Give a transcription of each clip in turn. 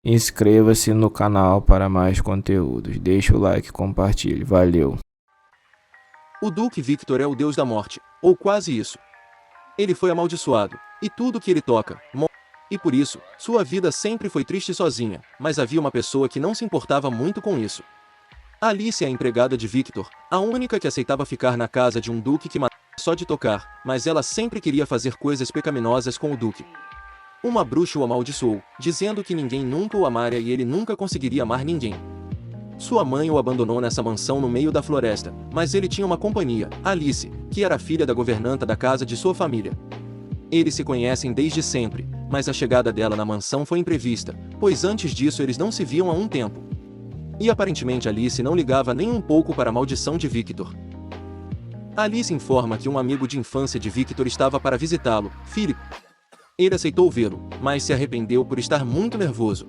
Inscreva-se no canal para mais conteúdos. Deixe o like e compartilhe. Valeu! O Duque Victor é o deus da morte, ou quase isso. Ele foi amaldiçoado, e tudo que ele toca, morre. E por isso, sua vida sempre foi triste sozinha, mas havia uma pessoa que não se importava muito com isso. Alice é a empregada de Victor, a única que aceitava ficar na casa de um duque que matava só de tocar, mas ela sempre queria fazer coisas pecaminosas com o duque. Uma bruxa o amaldiçoou, dizendo que ninguém nunca o amaria e ele nunca conseguiria amar ninguém. Sua mãe o abandonou nessa mansão no meio da floresta, mas ele tinha uma companhia, Alice, que era filha da governanta da casa de sua família. Eles se conhecem desde sempre, mas a chegada dela na mansão foi imprevista, pois antes disso eles não se viam há um tempo. E aparentemente Alice não ligava nem um pouco para a maldição de Victor. Alice informa que um amigo de infância de Victor estava para visitá-lo, Philip. Ele aceitou vê-lo, mas se arrependeu por estar muito nervoso.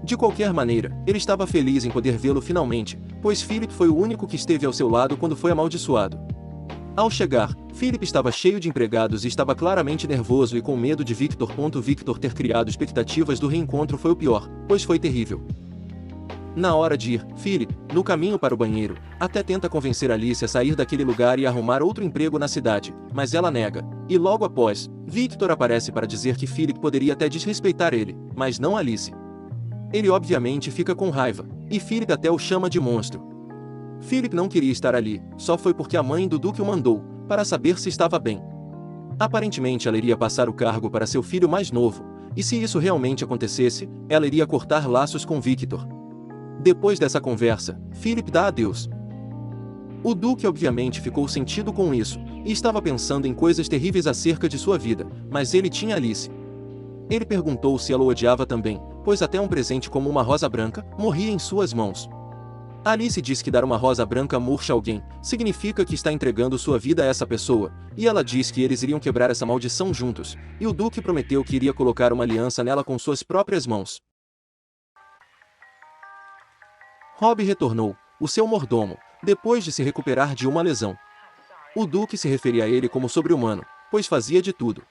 De qualquer maneira, ele estava feliz em poder vê-lo finalmente, pois Philip foi o único que esteve ao seu lado quando foi amaldiçoado. Ao chegar, Philip estava cheio de empregados e estava claramente nervoso e com medo de Victor. Victor ter criado expectativas do reencontro foi o pior, pois foi terrível. Na hora de ir, Philip, no caminho para o banheiro, até tenta convencer Alice a sair daquele lugar e arrumar outro emprego na cidade, mas ela nega. E logo após, Victor aparece para dizer que Philip poderia até desrespeitar ele, mas não Alice. Ele obviamente fica com raiva, e Philip até o chama de monstro. Philip não queria estar ali, só foi porque a mãe do Duque o mandou, para saber se estava bem. Aparentemente ela iria passar o cargo para seu filho mais novo, e se isso realmente acontecesse, ela iria cortar laços com Victor. Depois dessa conversa, Philip dá adeus. O Duque obviamente ficou sentido com isso, e estava pensando em coisas terríveis acerca de sua vida, mas ele tinha Alice. Ele perguntou se ela o odiava também, pois até um presente como uma rosa branca morria em suas mãos. Alice diz que dar uma rosa branca murcha a alguém significa que está entregando sua vida a essa pessoa, e ela diz que eles iriam quebrar essa maldição juntos, e o Duque prometeu que iria colocar uma aliança nela com suas próprias mãos. Robb retornou, o seu mordomo, depois de se recuperar de uma lesão. O Duque se referia a ele como sobre-humano, pois fazia de tudo.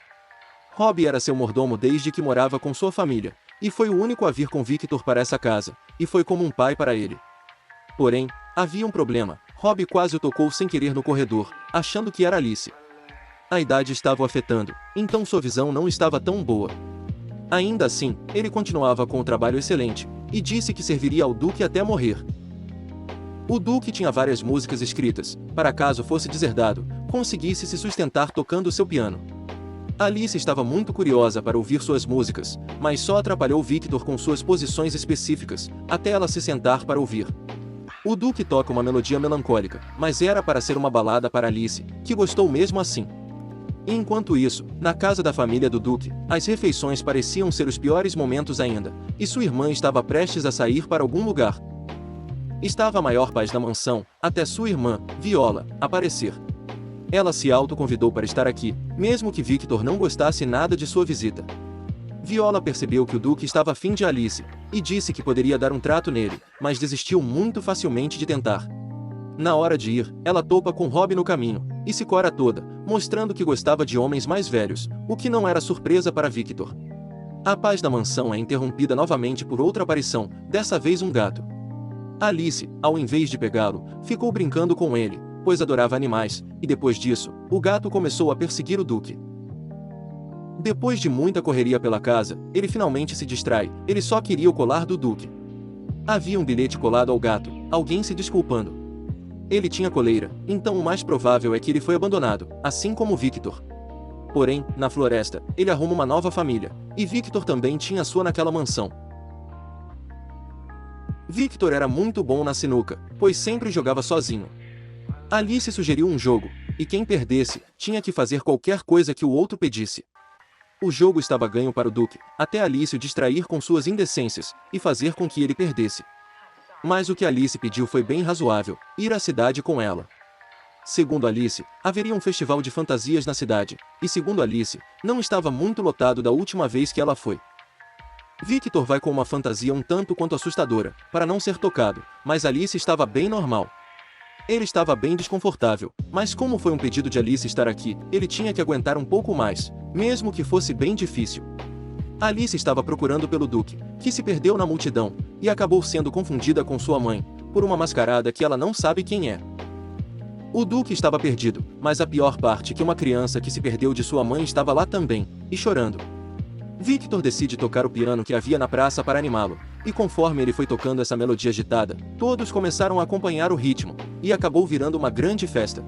Robb era seu mordomo desde que morava com sua família, e foi o único a vir com Victor para essa casa, e foi como um pai para ele. Porém, havia um problema. Robb quase o tocou sem querer no corredor, achando que era Alice. A idade estava o afetando, então sua visão não estava tão boa. Ainda assim, ele continuava com o trabalho excelente, e disse que serviria ao Duque até morrer. O Duque tinha várias músicas escritas, para caso fosse deserdado, conseguisse se sustentar tocando seu piano. Alice estava muito curiosa para ouvir suas músicas, mas só atrapalhou Victor com suas posições específicas, até ela se sentar para ouvir. O Duque toca uma melodia melancólica, mas era para ser uma balada para Alice, que gostou mesmo assim. Enquanto isso, na casa da família do Duque, as refeições pareciam ser os piores momentos ainda, e sua irmã estava prestes a sair para algum lugar. Estava a maior paz da mansão, até sua irmã, Viola, aparecer. Ela se autoconvidou para estar aqui, mesmo que Victor não gostasse nada de sua visita. Viola percebeu que o Duque estava afim de Alice, e disse que poderia dar um trato nele, mas desistiu muito facilmente de tentar. Na hora de ir, ela topa com Robb no caminho, e se cora toda, mostrando que gostava de homens mais velhos, o que não era surpresa para Victor. A paz da mansão é interrompida novamente por outra aparição, dessa vez um gato. Alice, ao invés de pegá-lo, ficou brincando com ele, pois adorava animais, e depois disso, o gato começou a perseguir o Duque. Depois de muita correria pela casa, ele finalmente se distrai, ele só queria o colar do Duque. Havia um bilhete colado ao gato, alguém se desculpando. Ele tinha coleira, então o mais provável é que ele foi abandonado, assim como Victor. Porém, na floresta, ele arruma uma nova família, e Victor também tinha sua naquela mansão. Victor era muito bom na sinuca, pois sempre jogava sozinho. Alice sugeriu um jogo, e quem perdesse, tinha que fazer qualquer coisa que o outro pedisse. O jogo estava ganho para o Duque, até Alice o distrair com suas indecências, e fazer com que ele perdesse. Mas o que Alice pediu foi bem razoável, ir à cidade com ela. Segundo Alice, haveria um festival de fantasias na cidade, e segundo Alice, não estava muito lotado da última vez que ela foi. Victor vai com uma fantasia um tanto quanto assustadora, para não ser tocado, mas Alice estava bem normal. Ele estava bem desconfortável, mas como foi um pedido de Alice estar aqui, ele tinha que aguentar um pouco mais, mesmo que fosse bem difícil. Alice estava procurando pelo Duque, que se perdeu na multidão, e acabou sendo confundida com sua mãe, por uma mascarada que ela não sabe quem é. O Duque estava perdido, mas a pior parte é que uma criança que se perdeu de sua mãe estava lá também, e chorando. Victor decide tocar o piano que havia na praça para animá-lo, e conforme ele foi tocando essa melodia agitada, todos começaram a acompanhar o ritmo, e acabou virando uma grande festa.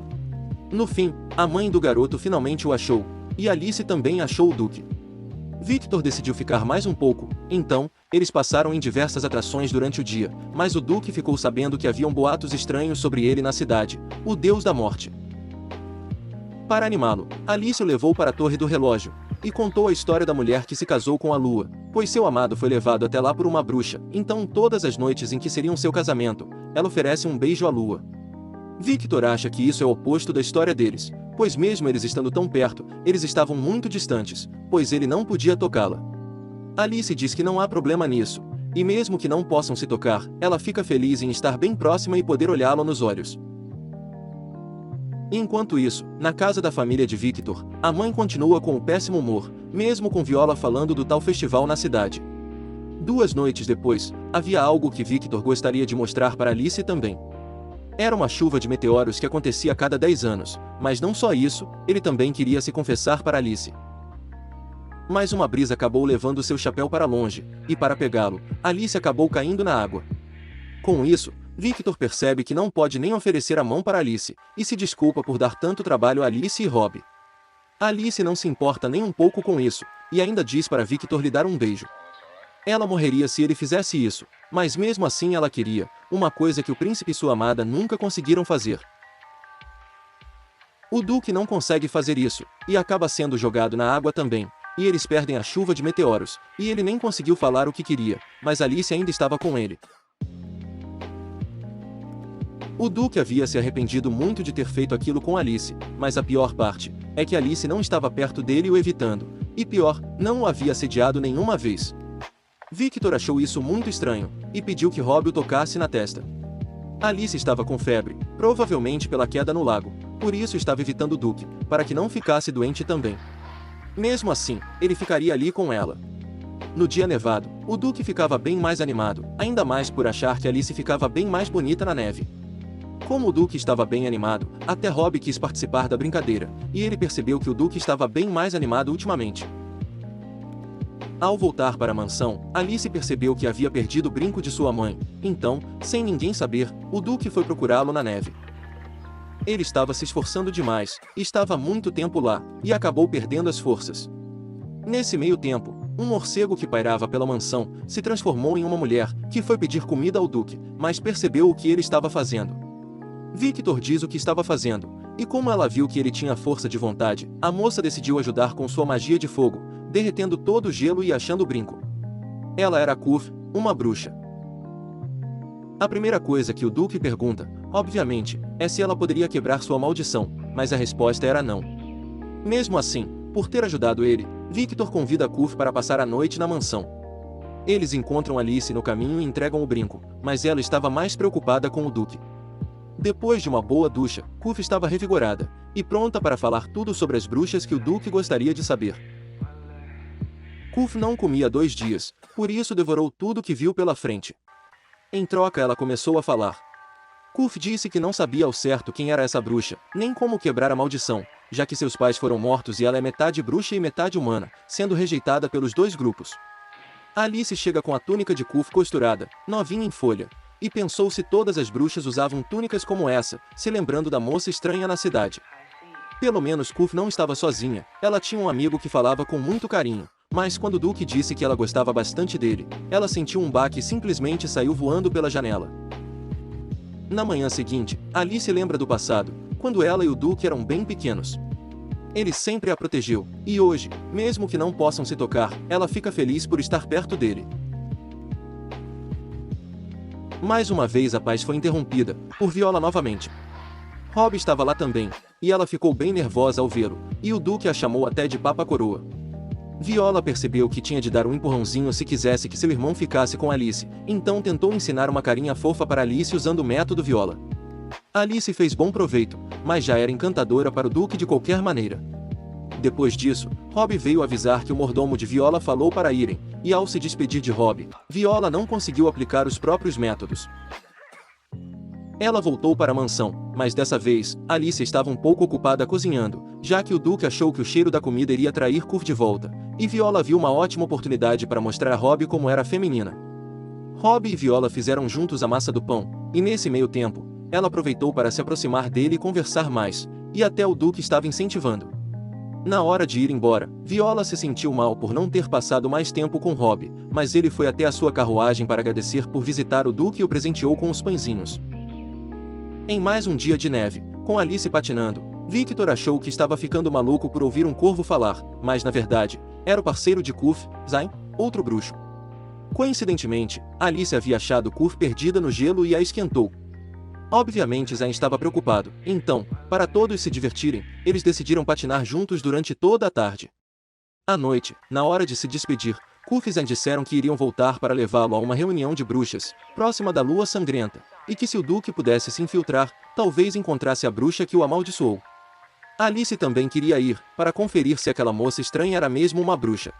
No fim, a mãe do garoto finalmente o achou, e Alice também achou o Duque. Victor decidiu ficar mais um pouco, então, eles passaram em diversas atrações durante o dia, mas o Duque ficou sabendo que haviam boatos estranhos sobre ele na cidade, o Deus da Morte. Para animá-lo, Alice o levou para a Torre do Relógio, e contou a história da mulher que se casou com a Lua, pois seu amado foi levado até lá por uma bruxa, então todas as noites em que seriam seu casamento, ela oferece um beijo à Lua. Victor acha que isso é o oposto da história deles, pois mesmo eles estando tão perto, eles estavam muito distantes, pois ele não podia tocá-la. Alice diz que não há problema nisso, e mesmo que não possam se tocar, ela fica feliz em estar bem próxima e poder olhá-lo nos olhos. Enquanto isso, na casa da família de Victor, a mãe continua com o péssimo humor, mesmo com Viola falando do tal festival na cidade. 2 noites depois, havia algo que Victor gostaria de mostrar para Alice também. Era uma chuva de meteoros que acontecia a cada 10 anos, mas não só isso, ele também queria se confessar para Alice. Mas uma brisa acabou levando seu chapéu para longe, e para pegá-lo, Alice acabou caindo na água. Com isso, Victor percebe que não pode nem oferecer a mão para Alice, e se desculpa por dar tanto trabalho a Alice e Rob. Alice não se importa nem um pouco com isso, e ainda diz para Victor lhe dar um beijo. Ela morreria se ele fizesse isso, mas mesmo assim ela queria, uma coisa que o príncipe e sua amada nunca conseguiram fazer. O Duque não consegue fazer isso, e acaba sendo jogado na água também, e eles perdem a chuva de meteoros, e ele nem conseguiu falar o que queria, mas Alice ainda estava com ele. O Duque havia se arrependido muito de ter feito aquilo com Alice, mas a pior parte é que Alice não estava perto dele e o evitando, e pior, não o havia assediado nenhuma vez. Victor achou isso muito estranho, e pediu que Rob o tocasse na testa. Alice estava com febre, provavelmente pela queda no lago, por isso estava evitando o Duque, para que não ficasse doente também. Mesmo assim, ele ficaria ali com ela. No dia nevado, o Duque ficava bem mais animado, ainda mais por achar que Alice ficava bem mais bonita na neve. Como o Duque estava bem animado, até Rob quis participar da brincadeira, e ele percebeu que o Duque estava bem mais animado ultimamente. Ao voltar para a mansão, Alice percebeu que havia perdido o brinco de sua mãe, então, sem ninguém saber, o Duque foi procurá-lo na neve. Ele estava se esforçando demais, estava há muito tempo lá, e acabou perdendo as forças. Nesse meio tempo, um morcego que pairava pela mansão se transformou em uma mulher, que foi pedir comida ao Duque, mas percebeu o que ele estava fazendo. Victor diz o que estava fazendo, e como ela viu que ele tinha força de vontade, a moça decidiu ajudar com sua magia de fogo, derretendo todo o gelo e achando o brinco. Ela era Kuf, uma bruxa. A primeira coisa que o Duque pergunta, obviamente, é se ela poderia quebrar sua maldição, mas a resposta era não. Mesmo assim, por ter ajudado ele, Victor convida Kuf para passar a noite na mansão. Eles encontram Alice no caminho e entregam o brinco, mas ela estava mais preocupada com o Duque. Depois de uma boa ducha, Kuf estava revigorada, e pronta para falar tudo sobre as bruxas que o Duque gostaria de saber. Kuf não comia há 2 dias, por isso devorou tudo que viu pela frente. Em troca ela começou a falar. Kuf disse que não sabia ao certo quem era essa bruxa, nem como quebrar a maldição, já que seus pais foram mortos e ela é metade bruxa e metade humana, sendo rejeitada pelos 2 grupos. Alice chega com a túnica de Kuf costurada, novinha em folha, e pensou se todas as bruxas usavam túnicas como essa, se lembrando da moça estranha na cidade. Pelo menos Kuf não estava sozinha, ela tinha um amigo que falava com muito carinho. Mas quando Duque disse que ela gostava bastante dele, ela sentiu um baque e simplesmente saiu voando pela janela. Na manhã seguinte, Alice lembra do passado, quando ela e o Duque eram bem pequenos. Ele sempre a protegeu, e hoje, mesmo que não possam se tocar, ela fica feliz por estar perto dele. Mais uma vez a paz foi interrompida, por Viola novamente. Rob estava lá também, e ela ficou bem nervosa ao vê-lo, e o Duque a chamou até de Papa Coroa. Viola percebeu que tinha de dar um empurrãozinho se quisesse que seu irmão ficasse com Alice, então tentou ensinar uma carinha fofa para Alice usando o método Viola. Alice fez bom proveito, mas já era encantadora para o Duque de qualquer maneira. Depois disso, Rob veio avisar que o mordomo de Viola falou para irem, e ao se despedir de Rob, Viola não conseguiu aplicar os próprios métodos. Ela voltou para a mansão, mas dessa vez, Alice estava um pouco ocupada cozinhando, já que o Duque achou que o cheiro da comida iria atrair Cuff de volta, e Viola viu uma ótima oportunidade para mostrar a Rob como era feminina. Rob e Viola fizeram juntos a massa do pão, e nesse meio tempo, ela aproveitou para se aproximar dele e conversar mais, e até o Duque estava incentivando. Na hora de ir embora, Viola se sentiu mal por não ter passado mais tempo com Rob, mas ele foi até a sua carruagem para agradecer por visitar o Duque e o presenteou com os pãezinhos. Em mais um dia de neve, com Alice patinando, Victor achou que estava ficando maluco por ouvir um corvo falar, mas na verdade, era o parceiro de Cuff, Zayn, outro bruxo. Coincidentemente, Alice havia achado Cuff perdida no gelo e a esquentou. Obviamente Zayn estava preocupado, então, para todos se divertirem, eles decidiram patinar juntos durante toda a tarde. À noite, na hora de se despedir, Cuff e Zayn disseram que iriam voltar para levá-lo a uma reunião de bruxas, próxima da Lua Sangrenta, e que se o Duque pudesse se infiltrar, talvez encontrasse a bruxa que o amaldiçoou. Alice também queria ir, para conferir se aquela moça estranha era mesmo uma bruxa.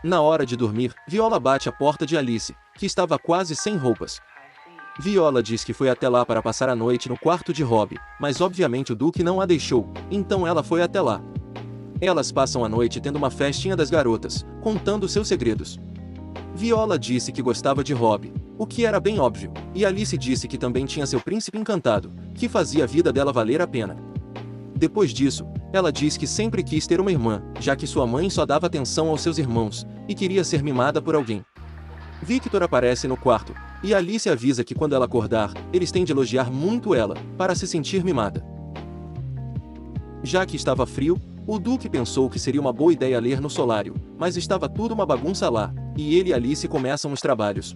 Na hora de dormir, Viola bate à porta de Alice, que estava quase sem roupas. Viola diz que foi até lá para passar a noite no quarto de Rob, mas obviamente o Duque não a deixou, então ela foi até lá. Elas passam a noite tendo uma festinha das garotas, contando seus segredos. Viola disse que gostava de Rob, o que era bem óbvio, e Alice disse que também tinha seu príncipe encantado, que fazia a vida dela valer a pena. Depois disso, ela diz que sempre quis ter uma irmã, já que sua mãe só dava atenção aos seus irmãos, e queria ser mimada por alguém. Victor aparece no quarto, e Alice avisa que quando ela acordar, eles têm de elogiar muito ela, para se sentir mimada. Já que estava frio, o Duque pensou que seria uma boa ideia ler no solário, mas estava tudo uma bagunça lá, e ele e Alice começam os trabalhos.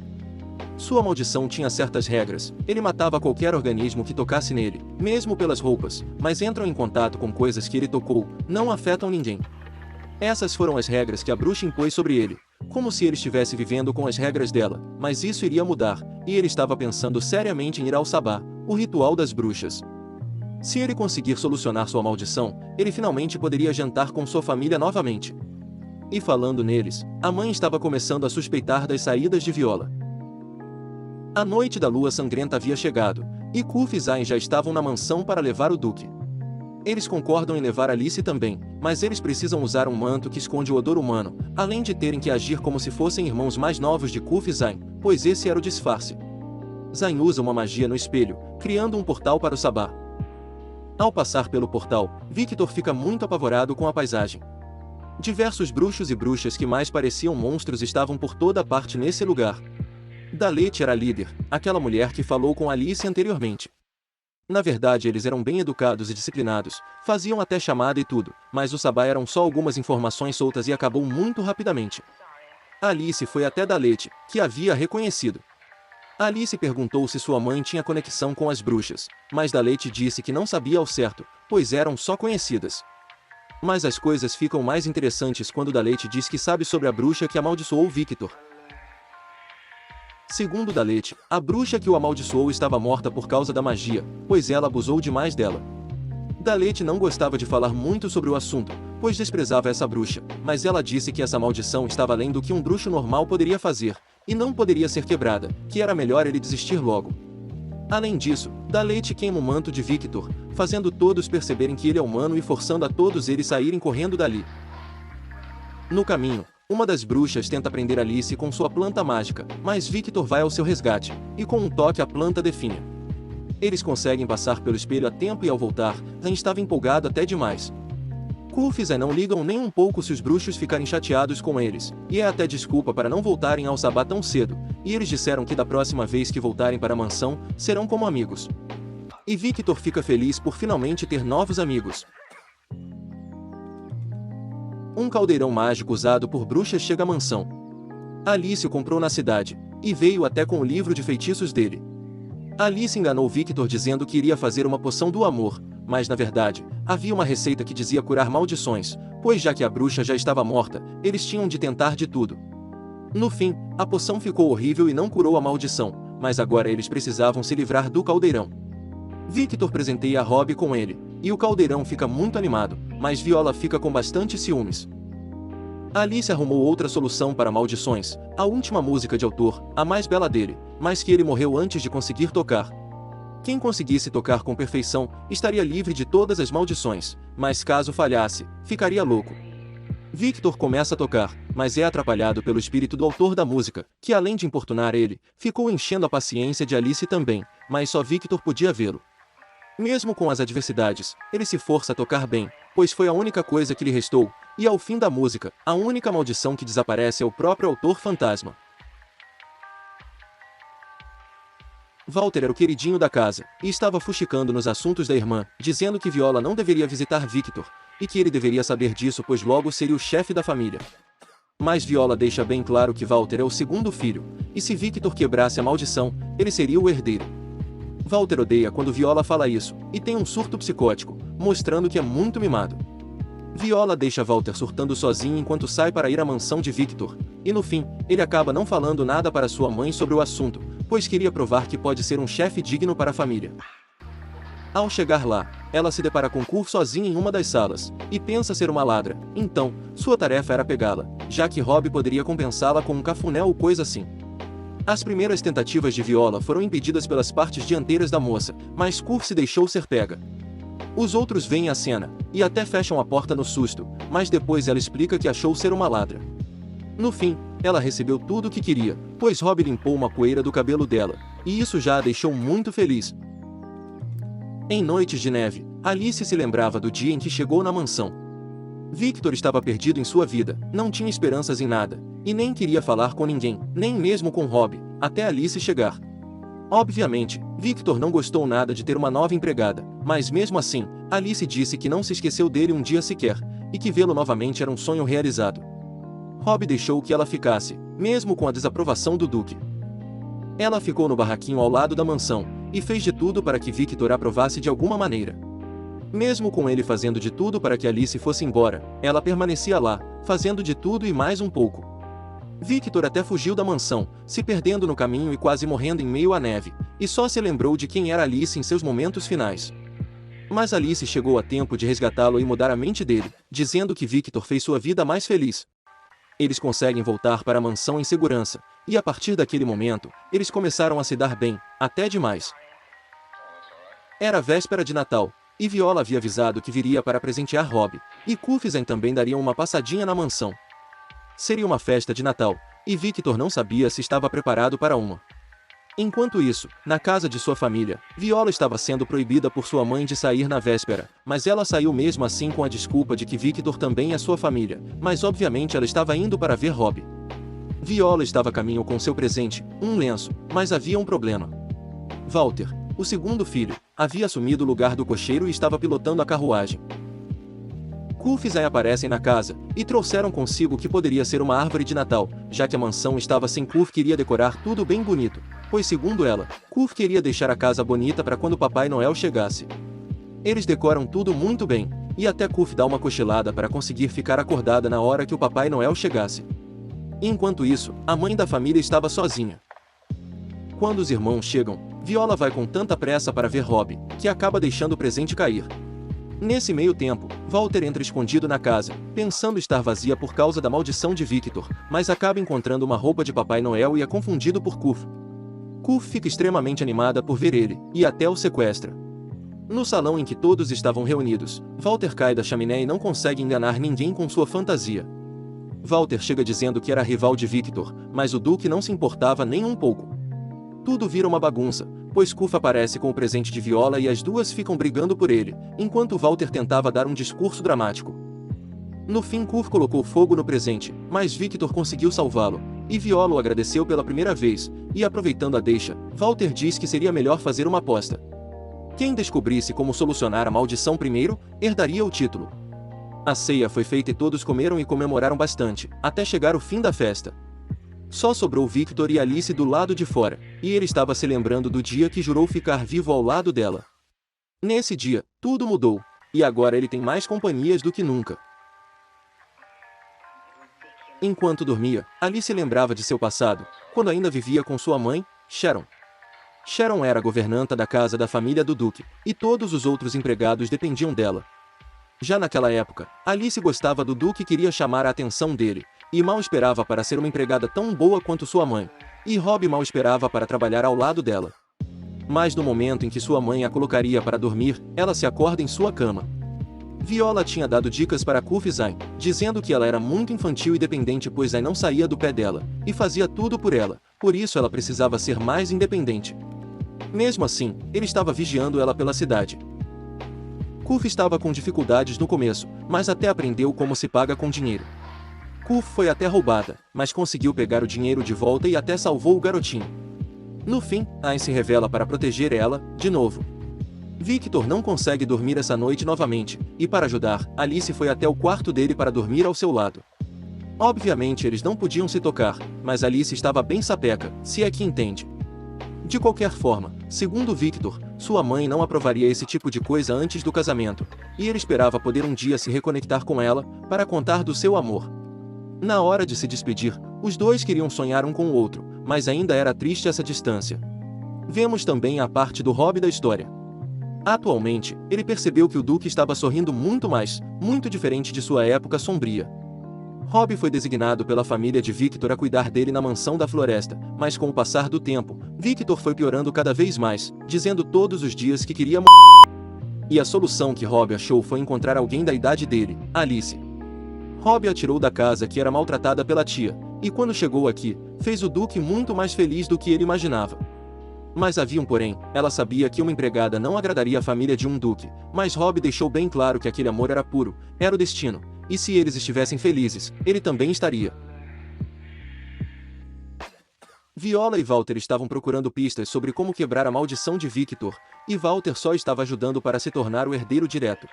Sua maldição tinha certas regras, ele matava qualquer organismo que tocasse nele, mesmo pelas roupas, mas entram em contato com coisas que ele tocou, não afetam ninguém. Essas foram as regras que a bruxa impôs sobre ele, como se ele estivesse vivendo com as regras dela, mas isso iria mudar, e ele estava pensando seriamente em ir ao Sabá, o ritual das bruxas. Se ele conseguir solucionar sua maldição, ele finalmente poderia jantar com sua família novamente. E falando neles, a mãe estava começando a suspeitar das saídas de Viola. A noite da Lua Sangrenta havia chegado, e Cuff e Zayn já estavam na mansão para levar o Duque. Eles concordam em levar Alice também, mas eles precisam usar um manto que esconde o odor humano, além de terem que agir como se fossem irmãos mais novos de Cuff e Zayn, pois esse era o disfarce. Zayn usa uma magia no espelho, criando um portal para o Sabá. Ao passar pelo portal, Victor fica muito apavorado com a paisagem. Diversos bruxos e bruxas que mais pareciam monstros estavam por toda parte nesse lugar. Dalete era a líder, aquela mulher que falou com Alice anteriormente. Na verdade eles eram bem educados e disciplinados, faziam até chamada e tudo, mas o Sabá eram só algumas informações soltas e acabou muito rapidamente. Alice foi até Dalete, que havia reconhecido. Alice perguntou se sua mãe tinha conexão com as bruxas, mas Dalete disse que não sabia ao certo, pois eram só conhecidas. Mas as coisas ficam mais interessantes quando Dalete diz que sabe sobre a bruxa que amaldiçoou Victor. Segundo Dalete, a bruxa que o amaldiçoou estava morta por causa da magia, pois ela abusou demais dela. Dalete não gostava de falar muito sobre o assunto, pois desprezava essa bruxa, mas ela disse que essa maldição estava além do que um bruxo normal poderia fazer, e não poderia ser quebrada, que era melhor ele desistir logo. Além disso, Dalete queima o manto de Victor, fazendo todos perceberem que ele é humano e forçando a todos eles saírem correndo dali. No caminho, uma das bruxas tenta prender Alice com sua planta mágica, mas Victor vai ao seu resgate, e com um toque a planta definha. Eles conseguem passar pelo espelho a tempo e ao voltar, Zayn estava empolgado até demais. Cuff e Zayn não ligam nem um pouco se os bruxos ficarem chateados com eles, e é até desculpa para não voltarem ao Sabá tão cedo, e eles disseram que da próxima vez que voltarem para a mansão, serão como amigos. E Victor fica feliz por finalmente ter novos amigos. Um caldeirão mágico usado por bruxas chega à mansão. Alice o comprou na cidade, e veio até com o livro de feitiços dele. Alice enganou Victor dizendo que iria fazer uma poção do amor, mas na verdade, havia uma receita que dizia curar maldições, pois já que a bruxa já estava morta, eles tinham de tentar de tudo. No fim, a poção ficou horrível e não curou a maldição, mas agora eles precisavam se livrar do caldeirão. Victor presenteia Rob com ele, e o caldeirão fica muito animado, mas Viola fica com bastante ciúmes. Alice arrumou outra solução para maldições, a última música de autor, a mais bela dele, mas que ele morreu antes de conseguir tocar. Quem conseguisse tocar com perfeição, estaria livre de todas as maldições, mas caso falhasse, ficaria louco. Victor começa a tocar, mas é atrapalhado pelo espírito do autor da música, que além de importunar ele, ficou enchendo a paciência de Alice também, mas só Victor podia vê-lo. Mesmo com as adversidades, ele se força a tocar bem, pois foi a única coisa que lhe restou, e ao fim da música, a única maldição que desaparece é o próprio autor fantasma. Walter era o queridinho da casa, e estava fuxicando nos assuntos da irmã, dizendo que Viola não deveria visitar Victor, e que ele deveria saber disso pois logo seria o chefe da família. Mas Viola deixa bem claro que Walter é o segundo filho, e se Victor quebrasse a maldição, ele seria o herdeiro. Walter odeia quando Viola fala isso, e tem um surto psicótico, mostrando que é muito mimado. Viola deixa Walter surtando sozinho enquanto sai para ir à mansão de Victor, e no fim, ele acaba não falando nada para sua mãe sobre o assunto, pois queria provar que pode ser um chefe digno para a família. Ao chegar lá, ela se depara com Kurt sozinha em uma das salas, e pensa ser uma ladra, então, sua tarefa era pegá-la, já que Rob poderia compensá-la com um cafuné ou coisa assim. As primeiras tentativas de Viola foram impedidas pelas partes dianteiras da moça, mas Kurt se deixou ser pega. Os outros veem a cena, e até fecham a porta no susto, mas depois ela explica que achou ser uma ladra. No fim, ela recebeu tudo o que queria, pois Rob limpou uma poeira do cabelo dela, e isso já a deixou muito feliz. Em noites de neve, Alice se lembrava do dia em que chegou na mansão. Victor estava perdido em sua vida, não tinha esperanças em nada, e nem queria falar com ninguém, nem mesmo com Rob, até Alice chegar. Obviamente, Victor não gostou nada de ter uma nova empregada, mas mesmo assim, Alice disse que não se esqueceu dele um dia sequer, e que vê-lo novamente era um sonho realizado. Rob deixou que ela ficasse, mesmo com a desaprovação do Duque. Ela ficou no barraquinho ao lado da mansão, e fez de tudo para que Victor aprovasse de alguma maneira. Mesmo com ele fazendo de tudo para que Alice fosse embora, ela permanecia lá, fazendo de tudo e mais um pouco. Victor até fugiu da mansão, se perdendo no caminho e quase morrendo em meio à neve, e só se lembrou de quem era Alice em seus momentos finais. Mas Alice chegou a tempo de resgatá-lo e mudar a mente dele, dizendo que Victor fez sua vida mais feliz. Eles conseguem voltar para a mansão em segurança, e a partir daquele momento, eles começaram a se dar bem, até demais. Era véspera de Natal, e Viola havia avisado que viria para presentear Rob, e Kufisen também dariam uma passadinha na mansão. Seria uma festa de Natal, e Victor não sabia se estava preparado para uma. Enquanto isso, na casa de sua família, Viola estava sendo proibida por sua mãe de sair na véspera, mas ela saiu mesmo assim com a desculpa de que Victor também é sua família, mas obviamente ela estava indo para ver Rob. Viola estava a caminho com seu presente, um lenço, mas havia um problema. Walter, o segundo filho, havia assumido o lugar do cocheiro e estava pilotando a carruagem. Kufisen aparecem na casa, e trouxeram consigo o que poderia ser uma árvore de Natal, já que a mansão estava sem Kuf queria decorar tudo bem bonito, pois segundo ela, Kuf queria deixar a casa bonita para quando Papai Noel chegasse. Eles decoram tudo muito bem, e até Kuf dá uma cochilada para conseguir ficar acordada na hora que o Papai Noel chegasse. Enquanto isso, a mãe da família estava sozinha. Quando os irmãos chegam, Viola vai com tanta pressa para ver Rob, que acaba deixando o presente cair. Nesse meio tempo, Walter entra escondido na casa, pensando estar vazia por causa da maldição de Victor, mas acaba encontrando uma roupa de Papai Noel e é confundido por Kuf. Kuf fica extremamente animada por ver ele, e até o sequestra. No salão em que todos estavam reunidos, Walter cai da chaminé e não consegue enganar ninguém com sua fantasia. Walter chega dizendo que era rival de Victor, mas o Duque não se importava nem um pouco. Tudo vira uma bagunça, pois Kuf aparece com o presente de Viola e as duas ficam brigando por ele, enquanto Walter tentava dar um discurso dramático. No fim Kuf colocou fogo no presente, mas Victor conseguiu salvá-lo, e Viola o agradeceu pela primeira vez, e aproveitando a deixa, Walter diz que seria melhor fazer uma aposta. Quem descobrisse como solucionar a maldição primeiro, herdaria o título. A ceia foi feita e todos comeram e comemoraram bastante, até chegar o fim da festa. Só sobrou Victor e Alice do lado de fora, e ele estava se lembrando do dia que jurou ficar vivo ao lado dela. Nesse dia, tudo mudou, e agora ele tem mais companhias do que nunca. Enquanto dormia, Alice lembrava de seu passado, quando ainda vivia com sua mãe, Sharon. Sharon era a governanta da casa da família do Duque, e todos os outros empregados dependiam dela. Já naquela época, Alice gostava do Duque e queria chamar a atenção dele, e mal esperava para ser uma empregada tão boa quanto sua mãe, e Rob mal esperava para trabalhar ao lado dela. Mas no momento em que sua mãe a colocaria para dormir, ela se acorda em sua cama. Viola tinha dado dicas para Kuf e Zayn, dizendo que ela era muito infantil e dependente pois Zayn não saía do pé dela, e fazia tudo por ela, por isso ela precisava ser mais independente. Mesmo assim, ele estava vigiando ela pela cidade. Kuf estava com dificuldades no começo, mas até aprendeu como se paga com dinheiro. Kuf foi até roubada, mas conseguiu pegar o dinheiro de volta e até salvou o garotinho. No fim, Zayn se revela para proteger ela, de novo. Victor não consegue dormir essa noite novamente, e para ajudar, Alice foi até o quarto dele para dormir ao seu lado. Obviamente eles não podiam se tocar, mas Alice estava bem sapeca, se é que entende. De qualquer forma, segundo Victor, sua mãe não aprovaria esse tipo de coisa antes do casamento, e ele esperava poder um dia se reconectar com ela, para contar do seu amor. Na hora de se despedir, os dois queriam sonhar um com o outro, mas ainda era triste essa distância. Vemos também a parte do Rob da história. Atualmente, ele percebeu que o Duque estava sorrindo muito diferente de sua época sombria. Rob foi designado pela família de Victor a cuidar dele na mansão da floresta, mas com o passar do tempo, Victor foi piorando cada vez mais, dizendo todos os dias que queria E a solução que Rob achou foi encontrar alguém da idade dele, Alice. Rob a tirou da casa que era maltratada pela tia, e quando chegou aqui, fez o Duque muito mais feliz do que ele imaginava. Mas havia um porém, ela sabia que uma empregada não agradaria a família de um duque, mas Rob deixou bem claro que aquele amor era puro, era o destino, e se eles estivessem felizes, ele também estaria. Viola e Walter estavam procurando pistas sobre como quebrar a maldição de Victor, e Walter só estava ajudando para se tornar o herdeiro direto.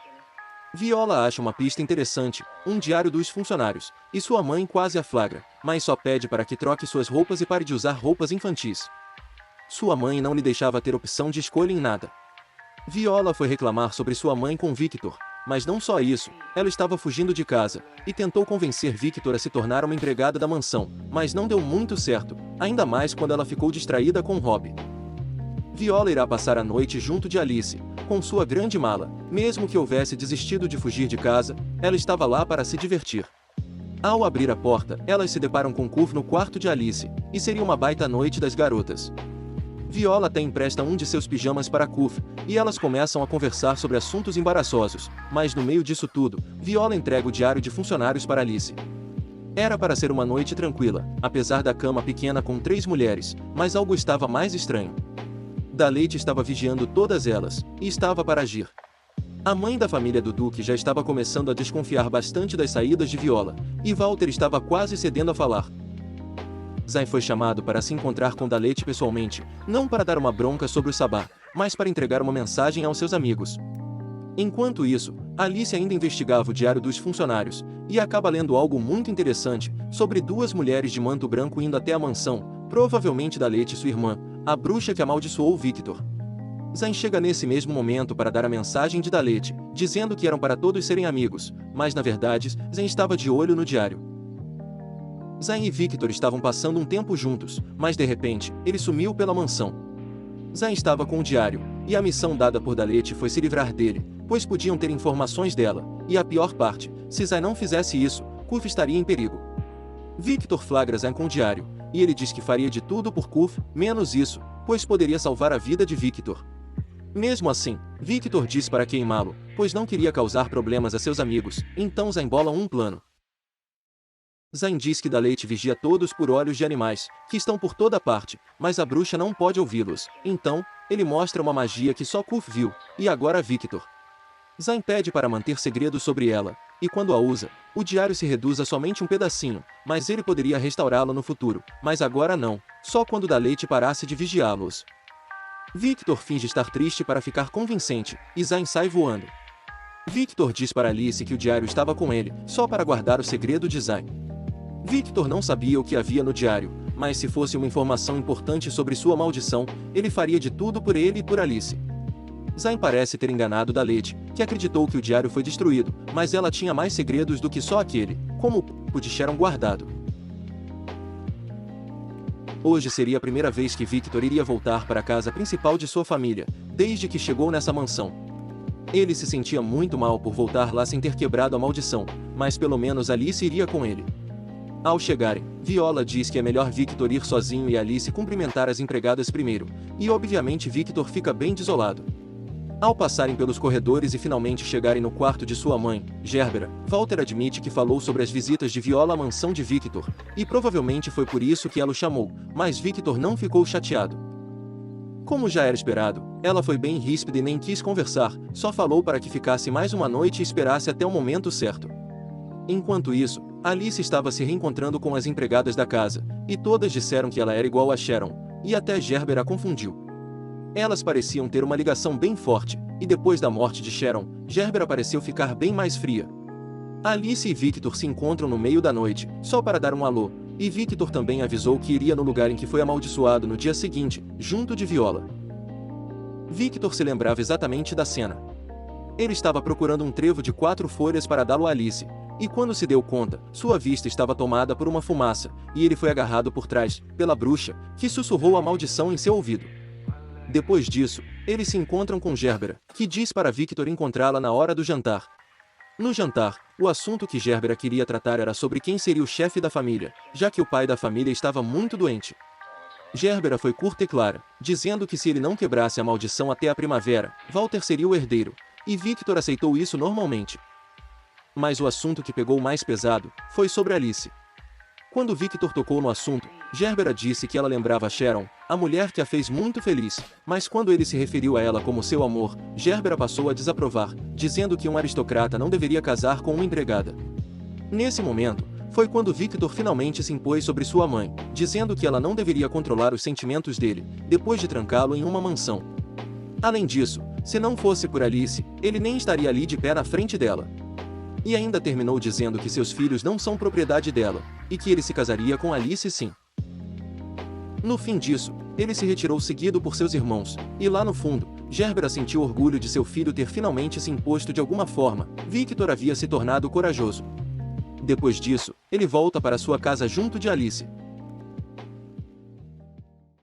Viola acha uma pista interessante, um diário dos funcionários, e sua mãe quase a flagra, mas só pede para que troque suas roupas e pare de usar roupas infantis. Sua mãe não lhe deixava ter opção de escolha em nada. Viola foi reclamar sobre sua mãe com Victor, mas não só isso, ela estava fugindo de casa, e tentou convencer Victor a se tornar uma empregada da mansão, mas não deu muito certo, ainda mais quando ela ficou distraída com Rob. Viola irá passar a noite junto de Alice, com sua grande mala, mesmo que houvesse desistido de fugir de casa, ela estava lá para se divertir. Ao abrir a porta, elas se deparam com Kuf no quarto de Alice, e seria uma baita noite das garotas. Viola até empresta um de seus pijamas para Kuf, e elas começam a conversar sobre assuntos embaraçosos, mas no meio disso tudo, Viola entrega o diário de funcionários para Alice. Era para ser uma noite tranquila, apesar da cama pequena com 3 mulheres, mas algo estava mais estranho. Dalete estava vigiando todas elas, e estava para agir. A mãe da família do Duque já estava começando a desconfiar bastante das saídas de Viola, e Walter estava quase cedendo a falar. Zayn foi chamado para se encontrar com Dalete pessoalmente, não para dar uma bronca sobre o Sabá, mas para entregar uma mensagem aos seus amigos. Enquanto isso, Alice ainda investigava o diário dos funcionários, e acaba lendo algo muito interessante, sobre 2 mulheres de manto branco indo até a mansão, provavelmente Dalete e sua irmã, a bruxa que amaldiçoou Victor. Zayn chega nesse mesmo momento para dar a mensagem de Dalete, dizendo que eram para todos serem amigos, mas na verdade, Zayn estava de olho no diário. Zayn e Victor estavam passando um tempo juntos, mas de repente, ele sumiu pela mansão. Zayn estava com o diário, e a missão dada por Dalete foi se livrar dele, pois podiam ter informações dela, e a pior parte, se Zayn não fizesse isso, Kuf estaria em perigo. Victor flagra Zayn com o diário, e ele diz que faria de tudo por Kuf, menos isso, pois poderia salvar a vida de Victor. Mesmo assim, Victor diz para queimá-lo, pois não queria causar problemas a seus amigos, então Zayn bola um plano. Zayn diz que Dalete vigia todos por olhos de animais, que estão por toda parte, mas a bruxa não pode ouvi-los, então, ele mostra uma magia que só Kuf viu, e agora Victor. Zayn pede para manter segredo sobre ela, e quando a usa, o diário se reduz a somente um pedacinho, mas ele poderia restaurá-lo no futuro, mas agora não, só quando Dalete parasse de vigiá-los. Victor finge estar triste para ficar convincente, e Zayn sai voando. Victor diz para Alice que o diário estava com ele, só para guardar o segredo de Zayn. Victor não sabia o que havia no diário, mas se fosse uma informação importante sobre sua maldição, ele faria de tudo por ele e por Alice. Zayn parece ter enganado Dalete, que acreditou que o diário foi destruído, mas ela tinha mais segredos do que só aquele, como o de Sharon guardado. Hoje seria a primeira vez que Victor iria voltar para a casa principal de sua família, desde que chegou nessa mansão. Ele se sentia muito mal por voltar lá sem ter quebrado a maldição, mas pelo menos Alice iria com ele. Ao chegarem, Viola diz que é melhor Victor ir sozinho e Alice cumprimentar as empregadas primeiro, e obviamente Victor fica bem desolado. Ao passarem pelos corredores e finalmente chegarem no quarto de sua mãe, Gerbera, Walter admite que falou sobre as visitas de Viola à mansão de Victor, e provavelmente foi por isso que ela o chamou, mas Victor não ficou chateado. Como já era esperado, ela foi bem ríspida e nem quis conversar, só falou para que ficasse mais uma noite e esperasse até o momento certo. Enquanto isso, Alice estava se reencontrando com as empregadas da casa, e todas disseram que ela era igual a Sharon, e até Gerbera a confundiu. Elas pareciam ter uma ligação bem forte, e depois da morte de Sharon, Gerbera pareceu ficar bem mais fria. Alice e Victor se encontram no meio da noite, só para dar um alô, e Victor também avisou que iria no lugar em que foi amaldiçoado no dia seguinte, junto de Viola. Victor se lembrava exatamente da cena. Ele estava procurando um trevo de 4 folhas para dá-lo a Alice, e quando se deu conta, sua vista estava tomada por uma fumaça, e ele foi agarrado por trás, pela bruxa, que sussurrou a maldição em seu ouvido. Depois disso, eles se encontram com Gerbera, que diz para Victor encontrá-la na hora do jantar. No jantar, o assunto que Gerbera queria tratar era sobre quem seria o chefe da família, já que o pai da família estava muito doente. Gerbera foi curta e clara, dizendo que se ele não quebrasse a maldição até a primavera, Walter seria o herdeiro, e Victor aceitou isso normalmente. Mas o assunto que pegou mais pesado foi sobre Alice. Quando Victor tocou no assunto, Gerbera disse que ela lembrava Sharon, a mulher que a fez muito feliz, mas quando ele se referiu a ela como seu amor, Gerbera passou a desaprovar, dizendo que um aristocrata não deveria casar com uma empregada. Nesse momento, foi quando Victor finalmente se impôs sobre sua mãe, dizendo que ela não deveria controlar os sentimentos dele, depois de trancá-lo em uma mansão. Além disso, se não fosse por Alice, ele nem estaria ali de pé na frente dela. E ainda terminou dizendo que seus filhos não são propriedade dela, e que ele se casaria com Alice sim. No fim disso, ele se retirou seguido por seus irmãos, e lá no fundo, Gerbera sentiu orgulho de seu filho ter finalmente se imposto de alguma forma. Victor havia se tornado corajoso. Depois disso, ele volta para sua casa junto de Alice.